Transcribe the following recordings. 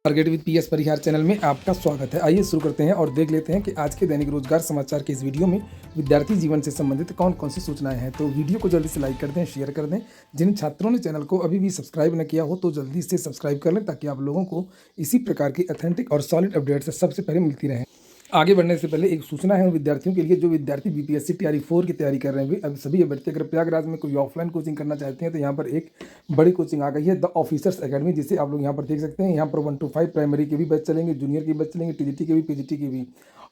Target with PS Parihar channel में आपका स्वागत है। आइए शुरू करते हैं और देख लेते हैं कि आज के दैनिक रोजगार समाचार के इस वीडियो में विद्यार्थी जीवन से संबंधित कौन कौन सी सूचनाएं हैं। तो वीडियो को जल्दी से लाइक कर दें, शेयर कर दें। जिन छात्रों ने चैनल को अभी भी सब्सक्राइब न किया हो तो जल्दी से सब्सक्राइब कर लें ताकि आप लोगों को इसी प्रकार की ऑथेंटिक और सॉलिड अपडेट्स सबसे पहले मिलती रहें। आगे बढ़ने से पहले एक सूचना है उन विद्यार्थियों के लिए जो विद्यार्थी बीपीएससी टीआरई 4 की तैयारी कर रहे हैं। अब सभी अभ्यर्थी अगर प्रयागराज में कोई ऑफलाइन कोचिंग करना चाहते हैं तो यहाँ पर एक बड़ी कोचिंग आ गई है, द ऑफिसर्स एकेडमी, जिसे आप लोग यहाँ पर देख सकते हैं। यहाँ पर 1 to 5 प्राइमरी के भी बैच चलेंगे, जूनियर के बैच चलेंगे, टीजीटी के भी, पीजीटी के भी।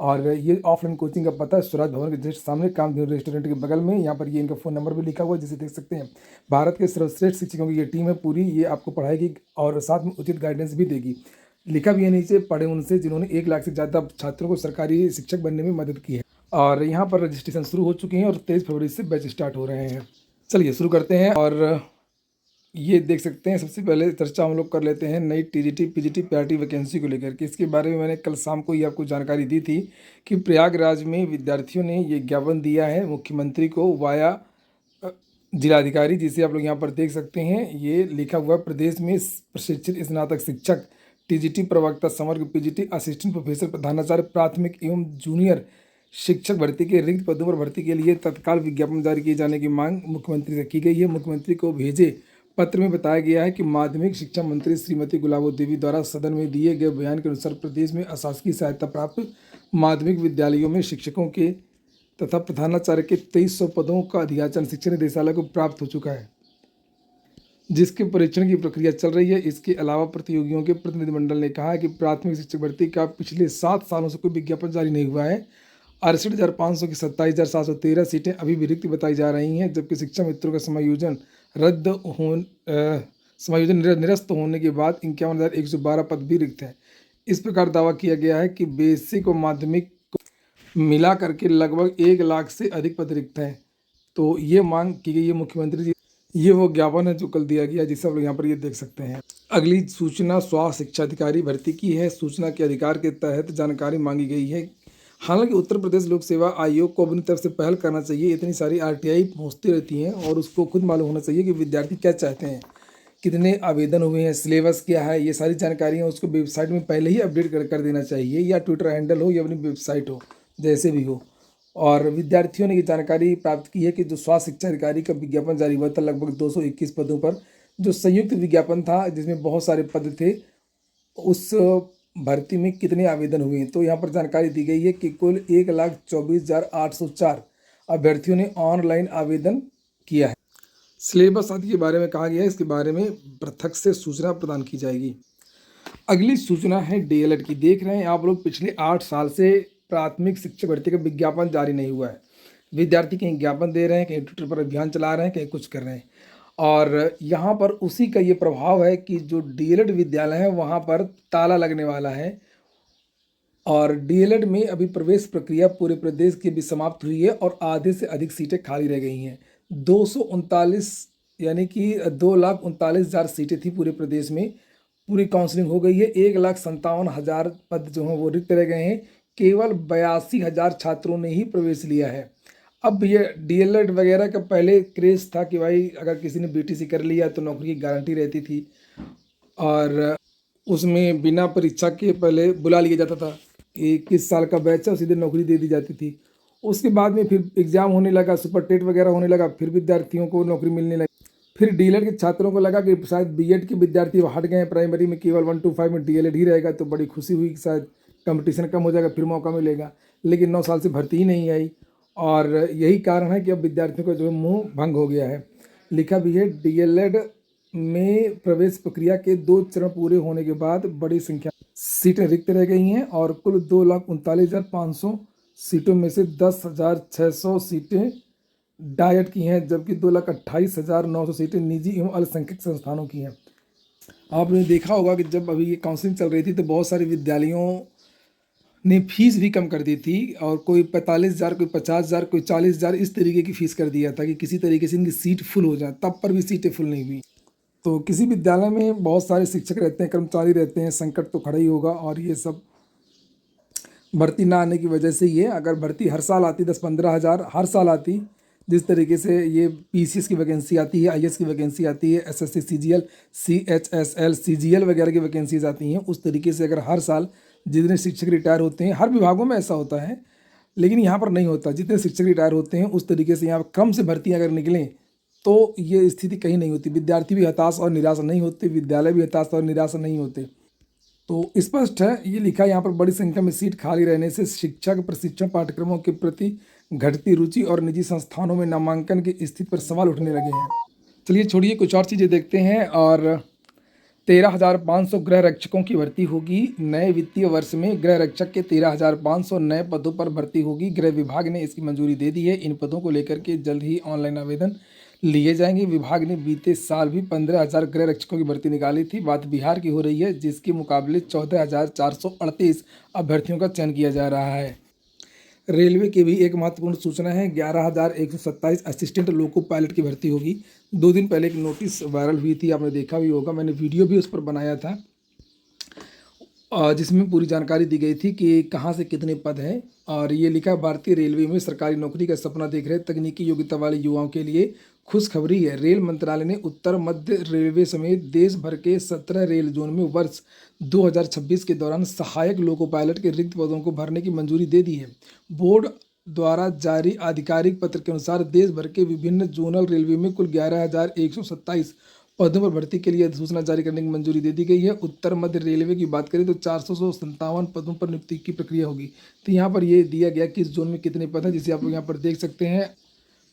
और ये ऑफलाइन कोचिंग का पता है स्वराज भवन के जस्ट सामने कामधेनु रेस्टोरेंट के बगल में। यहाँ पर ये इनका फ़ोन नंबर भी लिखा हुआ है जिसे देख सकते हैं। भारत के सर्वश्रेष्ठ शिक्षकों की ये टीम है पूरी, ये आपको पढ़ाएगी और साथ में उचित गाइडेंस भी देगी। लिखा भी है नीचे, पढ़े उनसे जिन्होंने 1 लाख से ज़्यादा छात्रों को सरकारी शिक्षक बनने में मदद की है। और यहाँ पर रजिस्ट्रेशन शुरू हो चुकी हैं और 23 फरवरी से बैच स्टार्ट हो रहे हैं। चलिए शुरू करते हैं। और ये देख सकते हैं, सबसे पहले चर्चा हम लोग कर लेते हैं नई टीजीटी पीजीटी पीआरटी वैकेंसी को लेकर के। इसके बारे में मैंने कल शाम को ही आपको जानकारी दी थी कि प्रयागराज में विद्यार्थियों ने ये ज्ञापन दिया है मुख्यमंत्री को वाया जिलाधिकारी, जिसे आप लोग यहाँ पर देख सकते हैं। ये लिखा हुआ प्रदेश में प्रशिक्षित स्नातक शिक्षक, टीजीटी प्रवक्ता, समग्र पीजीटी, असिस्टेंट प्रोफेसर, प्रधानाचार्य, प्राथमिक एवं जूनियर शिक्षक भर्ती के रिक्त पदों पर भर्ती के लिए तत्काल विज्ञापन जारी किए जाने की मांग मुख्यमंत्री से की गई है। मुख्यमंत्री को भेजे पत्र में बताया गया है कि माध्यमिक शिक्षा मंत्री श्रीमती गुलाबो देवी द्वारा सदन में दिए गए बयान के अनुसार प्रदेश में अशासकीय सहायता प्राप्त माध्यमिक विद्यालयों में शिक्षकों के तथा प्रधानाचार्य के 2300 पदों का अधियाचन शिक्षा निदेशालय को प्राप्त हो चुका है, जिसके परीक्षण की प्रक्रिया चल रही है। इसके अलावा प्रतियोगियों के प्रतिनिधिमंडल ने कहा है कि प्राथमिक शिक्षक भर्ती का पिछले 7 सालों से कोई विज्ञापन जारी नहीं हुआ है। 68,500 की 27,713 सीटें अभी भी रिक्त बताई जा रही हैं, जबकि शिक्षा मित्रों का समायोजन निरस्त होने के बाद 51,112 पद भी रिक्त हैं। इस प्रकार दावा किया गया है कि बेसिक और माध्यमिक मिला करके लगभग 1 लाख से अधिक पद रिक्त हैं। तो ये मांग की गई है मुख्यमंत्री जी। ये वो ज्ञापन है जो कल दिया गया, जिसे आप लोग यहाँ पर ये देख सकते हैं। अगली सूचना स्वास्थ्य शिक्षा अधिकारी भर्ती की है। सूचना के अधिकार के तहत जानकारी मांगी गई है। हालांकि उत्तर प्रदेश लोक सेवा आयोग को अपनी तरफ से पहल करना चाहिए। इतनी सारी आरटीआई पहुँचती रहती हैं और उसको खुद मालूम होना चाहिए कि विद्यार्थी क्या चाहते हैं, कितने आवेदन हुए हैं, सिलेबस क्या है, ये सारी जानकारियाँ उसको वेबसाइट में पहले ही अपडेट कर देना चाहिए, या ट्विटर हैंडल हो या अपनी वेबसाइट हो, जैसे भी हो। और विद्यार्थियों ने ये जानकारी प्राप्त की है कि जो स्वास्थ्य शिक्षा अधिकारी का विज्ञापन जारी हुआ था लगभग 221 पदों पर, जो संयुक्त विज्ञापन था जिसमें बहुत सारे पद थे, उस भर्ती में कितने आवेदन हुए। तो यहाँ पर जानकारी दी गई है कि कुल 1,24,804 अभ्यर्थियों ने ऑनलाइन आवेदन किया है। सिलेबस आदि के बारे में कहा गया है, इसके बारे में पृथक से सूचना प्रदान की जाएगी। अगली सूचना है डीएलएड की। देख रहे हैं आप लोग, पिछले 8 साल से प्राथमिक शिक्षक भर्ती का विज्ञापन जारी नहीं हुआ है। विद्यार्थी कहीं ज्ञापन दे रहे हैं, कहीं ट्विटर पर अभियान चला रहे हैं, कहीं कुछ कर रहे हैं। और यहाँ पर उसी का ये प्रभाव है कि जो डीएलएड विद्यालय है वहाँ पर ताला लगने वाला है। और डीएलएड में अभी प्रवेश प्रक्रिया पूरे प्रदेश की भी समाप्त हुई है और आधे से अधिक सीटें खाली रह गई हैं। 239 यानी कि 2,39,000 सीटें थी पूरे प्रदेश में। पूरी काउंसलिंग हो गई है। 1,57,000 पद जो हैं वो रिक्त रह गए हैं। केवल 82,000 छात्रों ने ही प्रवेश लिया है। अब ये डीएलएड वगैरह का पहले क्रेज़ था कि भाई अगर किसी ने बीटीसी कर लिया तो नौकरी की गारंटी रहती थी, और उसमें बिना परीक्षा के पहले बुला लिया जाता था कि किस साल का बैच है, सीधे नौकरी दे दी जाती थी। उसके बाद में फिर एग्ज़ाम होने लगा, सुपर टेट वगैरह होने लगा, फिर विद्यार्थियों को नौकरी मिलने लगी। फिर डीएलएड के छात्रों को लगा कि शायद बीएड के विद्यार्थी हट गए हैं, प्राइमरी में केवल 1 to 5 में डीएलएड ही रहेगा, तो बड़ी खुशी हुई कि शायद कंपटीशन कम हो जाएगा, फिर मौका मिलेगा। लेकिन 9 साल से भर्ती ही नहीं आई, और यही कारण है कि अब विद्यार्थियों का जो मुंह भंग हो गया है। लिखा भी है, डीएलएड में प्रवेश प्रक्रिया के 2 चरण पूरे होने के बाद बड़ी संख्या सीटें रिक्त रह गई हैं और कुल 2,39,500 सीटों में से 10,600 सीटें डायट की हैं, जबकि 2,28,900 सीटें निजी एवं अल्पसंख्यक संस्थानों की हैं। आपने देखा होगा कि जब अभी ये काउंसलिंग चल रही थी तो बहुत सारे विद्यालयों ने फीस भी कम कर दी थी, और कोई 45,000, कोई 50,000, कोई 40,000 इस तरीके की फ़ीस कर दिया था कि किसी तरीके से इनकी सीट फुल हो जाए। तब पर भी सीटें फुल नहीं हुई। तो किसी विद्यालय में बहुत सारे शिक्षक रहते हैं, कर्मचारी रहते हैं, संकट तो खड़ा ही होगा। और ये सब भर्ती ना आने की वजह से ये, अगर भर्ती हर साल आती 10-15 हज़ार हर साल आती जिस तरीके से ये पीसीएस की वैकेंसी आती है, आईएएस की वैकेंसी आती है, एसएससी, सीजीएल, सीएचएसएल, सीजीएल वगैरह की वैकेंसीज आती हैं, उस तरीके से अगर हर साल जितने शिक्षक रिटायर होते हैं, हर विभागों में ऐसा होता है, लेकिन यहाँ पर नहीं होता। जितने शिक्षक रिटायर होते हैं उस तरीके से यहाँ पर क्रम से भर्तियाँ अगर निकलें तो ये स्थिति कहीं नहीं होती। विद्यार्थी भी हताश और निराश नहीं होते, विद्यालय भी हताश और निराश नहीं होते। तो स्पष्ट है, ये लिखा है यहाँ पर, बड़ी संख्या में सीट खाली रहने से शिक्षक प्रशिक्षण पाठ्यक्रमों के प्रति घटती रुचि और निजी संस्थानों में नामांकन की स्थिति पर सवाल उठने लगे हैं। चलिए छोड़िए, कुछ और चीज़ें देखते हैं। और 13,500 गृह रक्षकों की भर्ती होगी। नए वित्तीय वर्ष में गृह रक्षक के 13,500 नए पदों पर भर्ती होगी। गृह विभाग ने इसकी मंजूरी दे दी है। इन पदों को लेकर के जल्द ही ऑनलाइन आवेदन लिए जाएंगे। विभाग ने बीते साल भी 15,000 गृह रक्षकों की भर्ती निकाली थी। बात बिहार की हो रही है, जिसके मुकाबले 14,438 अभ्यर्थियों का चयन किया जा रहा है। रेलवे की भी एक महत्वपूर्ण सूचना है, 11,127 असिस्टेंट लोको पायलट की भर्ती होगी। 2 दिन पहले एक नोटिस वायरल हुई थी, आपने देखा भी होगा, मैंने वीडियो भी उस पर बनाया था, जिसमें पूरी जानकारी दी गई थी कि कहाँ से कितने पद हैं। और ये लिखा, भारतीय रेलवे में सरकारी नौकरी का सपना देख रहे तकनीकी योग्यता वाले युवाओं के लिए खुशखबरी है। रेल मंत्रालय ने उत्तर मध्य रेलवे समेत देश भर के 17 रेल जोन में वर्ष 2026 के दौरान सहायक लोको पायलट के रिक्त पदों को भरने की मंजूरी दे दी है। बोर्ड द्वारा जारी आधिकारिक पत्र के अनुसार देश भर के विभिन्न जोनल रेलवे में कुल 11,127 पदों पर भर्ती के लिए अधिसूचना जारी करने की मंजूरी दे दी गई है। उत्तर मध्य रेलवे की बात करें तो 457 पदों पर नियुक्ति की प्रक्रिया होगी। तो यहाँ पर ये दिया गया किस जोन में कितने पद हैं, जिसे आप लोग यहाँ पर देख सकते हैं।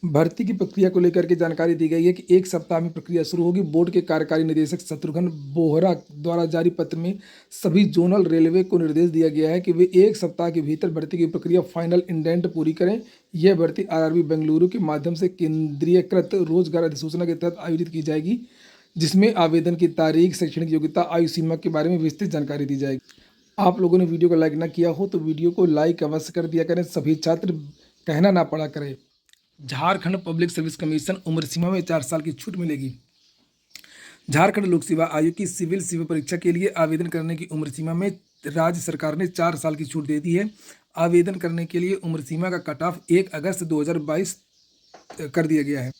भर्ती की प्रक्रिया को लेकर के जानकारी दी गई है कि 1 सप्ताह में प्रक्रिया शुरू होगी। बोर्ड के कार्यकारी निदेशक शत्रुघ्न बोहरा द्वारा जारी पत्र में सभी जोनल रेलवे को निर्देश दिया गया है कि वे 1 सप्ताह के भीतर भर्ती की प्रक्रिया फाइनल इंडेंट पूरी करें। यह भर्ती आरआरबी बेंगलुरु के माध्यम से केंद्रीयकृत रोजगार अधिसूचना के तहत आयोजित की जाएगी, जिसमें आवेदन की तारीख, शैक्षणिक योग्यता, आयु सीमा के बारे में विस्तृत जानकारी दी जाएगी। आप लोगों ने वीडियो को लाइक ना किया हो तो वीडियो को लाइक अवश्य कर दिया करें। सभी छात्र कहना ना पड़ा करें। झारखंड पब्लिक सर्विस कमीशन, उम्र सीमा में 4 साल की छूट मिलेगी। झारखंड लोक सेवा आयोग की सिविल सेवा परीक्षा के लिए आवेदन करने की उम्र सीमा में राज्य सरकार ने 4 साल की छूट दे दी है। आवेदन करने के लिए उम्र सीमा का कट ऑफ 1 अगस्त 2022 कर दिया गया है।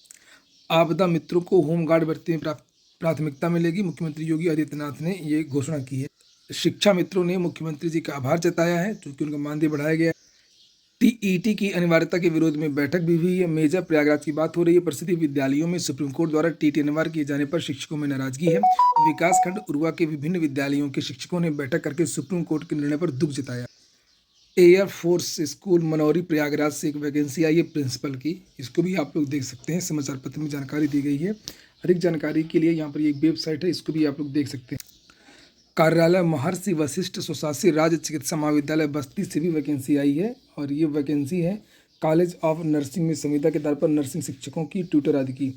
आपदा मित्रों को होमगार्ड भर्ती में प्राथमिकता मिलेगी। मुख्यमंत्री योगी आदित्यनाथ ने ये घोषणा की है। शिक्षा मित्रों ने मुख्यमंत्री जी का आभार जताया है, क्योंकि उनका मानदेय बढ़ाया गया है। टीईटी की अनिवार्यता के विरोध में बैठक भी हुई है। मेजा प्रयागराज की बात हो रही है। परिषदीय विद्यालयों में सुप्रीम कोर्ट द्वारा टीईटी अनिवार्य किए जाने पर शिक्षकों में नाराजगी है। विकासखंड उरुआ के विभिन्न विद्यालयों के शिक्षकों ने बैठक करके सुप्रीम कोर्ट के निर्णय पर दुख जताया। एयरफोर्स स्कूल मनौरी प्रयागराज से एक वैकेंसी आई है प्रिंसिपल की। इसको भी आप लोग देख सकते हैं, समाचार पत्र में जानकारी दी गई है। अधिक जानकारी के लिए यहाँ पर एक वेबसाइट है, इसको भी आप लोग देख सकते हैं। कार्यालय महर्षि वशिष्ठ स्वशासी राज्य चिकित्सा महाविद्यालय बस्ती से भी वैकेंसी आई है, और ये वैकेंसी है कॉलेज ऑफ नर्सिंग में संविदा के आधार पर नर्सिंग शिक्षकों की, ट्यूटर आदि की।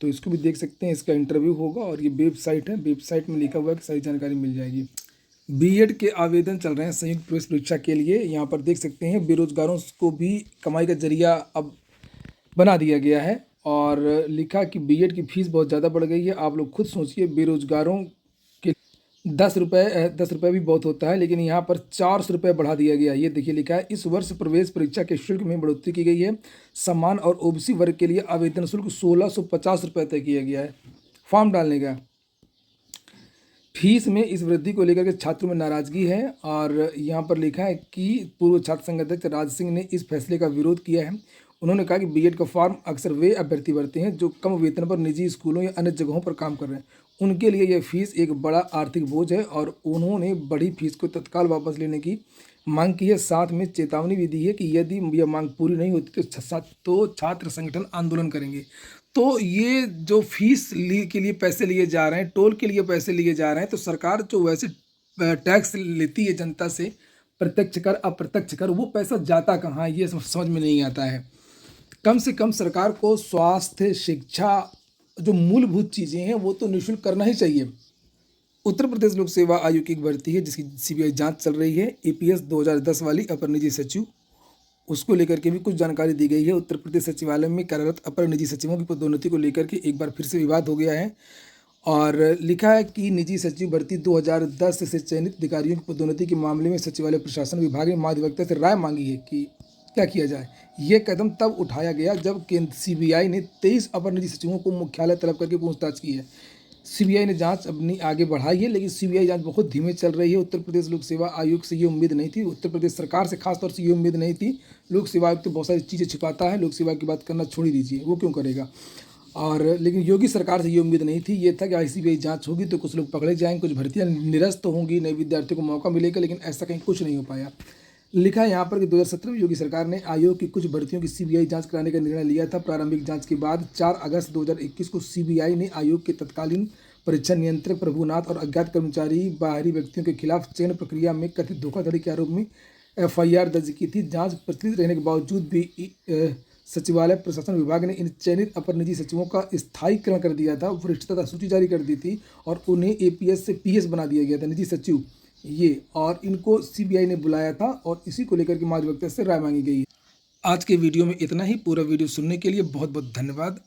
तो इसको भी देख सकते हैं, इसका इंटरव्यू होगा, और ये वेबसाइट है, वेबसाइट में लिखा हुआ है कि सारी जानकारी मिल जाएगी। बीएड के आवेदन चल रहे हैं संयुक्त प्रवेश परीक्षा के लिए। यहाँ पर देख सकते हैं बेरोजगारों को भी कमाई का जरिया अब बना दिया गया है, और लिखा कि बीएड की फीस बहुत ज़्यादा बढ़ गई है। आप लोग खुद सोचिए, बेरोजगारों के 10 रुपये भी बहुत होता है, लेकिन यहाँ पर 400 रुपये बढ़ा दिया गया। ये देखिए लिखा है, इस वर्ष प्रवेश परीक्षा के शुल्क में बढ़ोतरी की गई है। समान और ओबीसी वर्ग के लिए आवेदन शुल्क 1650 रुपये तय किया गया है फॉर्म डालने का। फीस में इस वृद्धि को लेकर के छात्रों में नाराजगी है, और यहाँ पर लिखा है कि पूर्व छात्र संघ अध्यक्ष राज सिंह ने इस फैसले का विरोध किया है। उन्होंने कहा कि बीएड का फॉर्म अक्सर वे अभ्यर्थी भरते हैं जो कम वेतन पर निजी स्कूलों या अन्य जगहों पर काम कर रहे हैं। उनके लिए यह फीस एक बड़ा आर्थिक बोझ है, और उन्होंने बड़ी फीस को तत्काल वापस लेने की मांग की है। साथ में चेतावनी भी दी है कि यदि यह मांग पूरी नहीं होती तो छात्र संगठन आंदोलन करेंगे। तो ये जो फीस के लिए पैसे लिए जा रहे हैं, टोल के लिए पैसे लिए जा रहे हैं, तो सरकार जो वैसे टैक्स लेती है जनता से, प्रत्यक्ष कर अप्रत्यक्ष कर, वो पैसा जाता कहाँ है, ये समझ में नहीं आता है। कम से कम सरकार को स्वास्थ्य, शिक्षा, जो मूलभूत चीज़ें हैं वो तो निःशुल्क करना ही चाहिए। उत्तर प्रदेश लोक सेवा आयोग की एक भर्ती है जिसकी सीबीआई जांच चल रही है। एपीएस 2010 वाली अपर निजी सचिव, उसको लेकर के भी कुछ जानकारी दी गई है। उत्तर प्रदेश सचिवालय में कार्यरत अपर निजी सचिवों की पदोन्नति को लेकर के एक बार फिर से विवाद हो गया है, और लिखा है कि निजी सचिव भर्ती 2010 से चयनित अधिकारियों की पदोन्नति के मामले में सचिवालय प्रशासन विभाग ने महाधिवक्ता से राय मांगी है कि क्या किया जाए। ये कदम तब उठाया गया जब केंद्र सीबीआई ने 23 अपर निजी सचिवों को मुख्यालय तलब करके पूछताछ की है। सीबीआई ने जांच अपनी आगे बढ़ाई है, लेकिन सीबीआई जांच बहुत धीमे चल रही है। उत्तर प्रदेश लोक सेवा आयोग से ये उम्मीद नहीं थी, उत्तर प्रदेश सरकार से खासतौर से ये उम्मीद नहीं थी। लोक सेवा आयोग तो बहुत सारी चीज़ें छिपाता है, लोक सेवा की बात करना छोड़ ही दीजिए, वो क्यों करेगा। और लेकिन योगी सरकार से ये उम्मीद नहीं थी, ये था कि आईसीबीआई जांच होगी तो कुछ लोग पकड़े जाएंगे, कुछ भर्तियां निरस्त होंगी, नए विद्यार्थियों को मौका मिलेगा, लेकिन ऐसा कहीं कुछ नहीं हो पाया। लिखा है यहाँ पर कि 2017 में योगी सरकार ने आयोग की कुछ भर्तियों की सीबीआई जांच कराने का निर्णय लिया था। प्रारंभिक जांच के बाद 4 अगस्त 2021 को सीबीआई ने आयोग के तत्कालीन परीक्षा नियंत्रक प्रभुनाथ और अज्ञात कर्मचारी बाहरी व्यक्तियों के खिलाफ चयन प्रक्रिया में कथित धोखाधड़ी के आरोप में एफआईआर दर्ज की थी। जांच प्रचलित रहने के बावजूद भी सचिवालय प्रशासन विभाग ने इन चयनित अपर निजी सचिवों का स्थायीकरण कर दिया था, वरिष्ठता सूची जारी कर दी थी और उन्हें एपीएस से पीएस बना दिया गया था, निजी सचिव ये। और इनको सीबीआई ने बुलाया था और इसी को लेकर के महाधिवक्ता से राय मांगी गई है। आज के वीडियो में इतना ही। पूरा वीडियो सुनने के लिए बहुत बहुत धन्यवाद।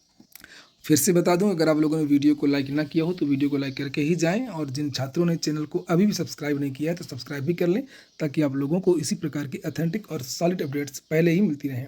फिर से बता दूं, अगर आप लोगों ने वीडियो को लाइक ना किया हो तो वीडियो को लाइक करके ही जाएं, और जिन छात्रों ने चैनल को अभी भी सब्सक्राइब नहीं किया है तो सब्सक्राइब भी कर लें, ताकि आप लोगों को इसी प्रकार की ऑथेंटिक और सॉलिड अपडेट्स पहले ही मिलती रहें।